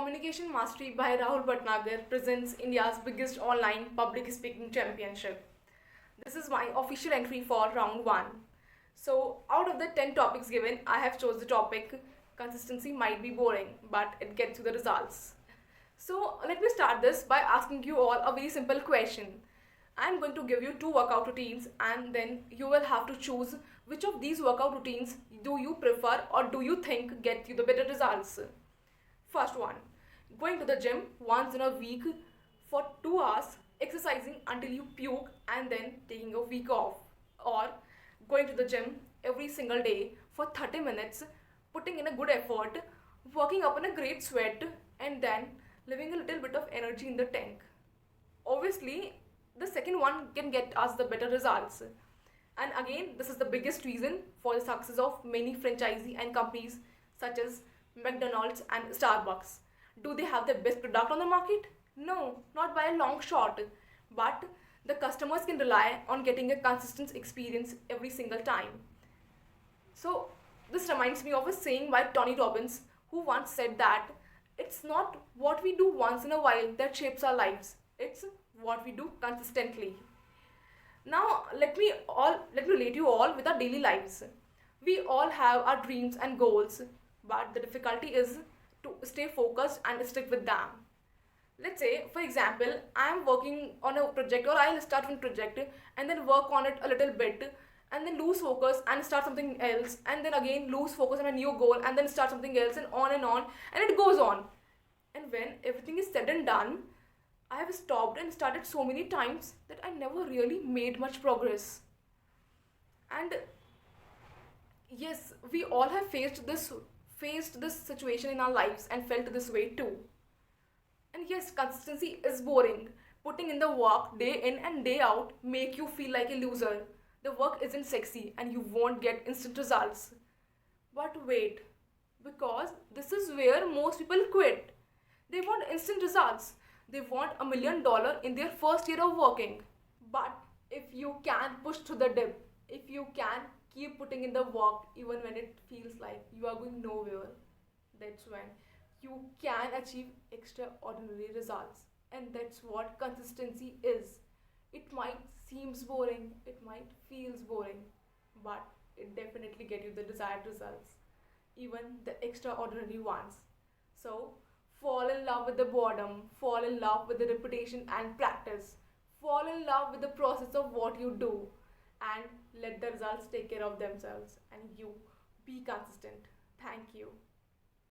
Communication Mastery by Rahul Bhatnagar presents India's biggest online public speaking championship. This is my official entry for round 1. So, out of the 10 topics given, I have chose the topic consistency might be boring, but it gets you the results. So, let me start this by asking you all a very simple question. I'm going to give you two workout routines and then you will have to choose which of these workout routines do you prefer or do you think get you the better results. First one, going to the gym once in a week for 2 hours, exercising until you puke and then taking a week off. Or going to the gym every single day for 30 minutes, putting in a good effort, working up in a great sweat, and then leaving a little bit of energy in the tank. Obviously, the second one can get us the better results. And again, this is the biggest reason for the success of many franchisee and companies such as McDonald's and Starbucks. Do they have the best product on the market? No, not by a long shot. But the customers can rely on getting a consistent experience every single time. So, this reminds me of a saying by Tony Robbins, who once said that it's not what we do once in a while that shapes our lives, it's what we do consistently. Now, let me relate you all with our daily lives. We all have our dreams and goals, but the difficulty is to stay focused and stick with them. Let's say, for example, I'm working on a project or I'll start one project and then work on it a little bit and then lose focus and start something else and then again lose focus on a new goal and then start something else and on and it goes on. And when everything is said and done, I have stopped and started so many times that I never really made much progress. And yes, we all have faced this situation in our lives and felt this way too. And yes, consistency is boring. Putting in the work day in and day out make you feel like a loser. The work isn't sexy and you won't get instant results. But wait, because this is where most people quit. They want instant results. They want $1 million in their first year of working. But if you can push through the dip, if you can keep putting in the work even when it feels like you are going nowhere, that's when you can achieve extraordinary results. And that's what consistency is. It might seems boring, it might feels boring, but it definitely get you the desired results, even the extraordinary ones. So fall in love with the boredom, fall in love with the repetition and practice, fall in love with the process of what you do, and let the results take care of themselves and you be consistent. Thank you.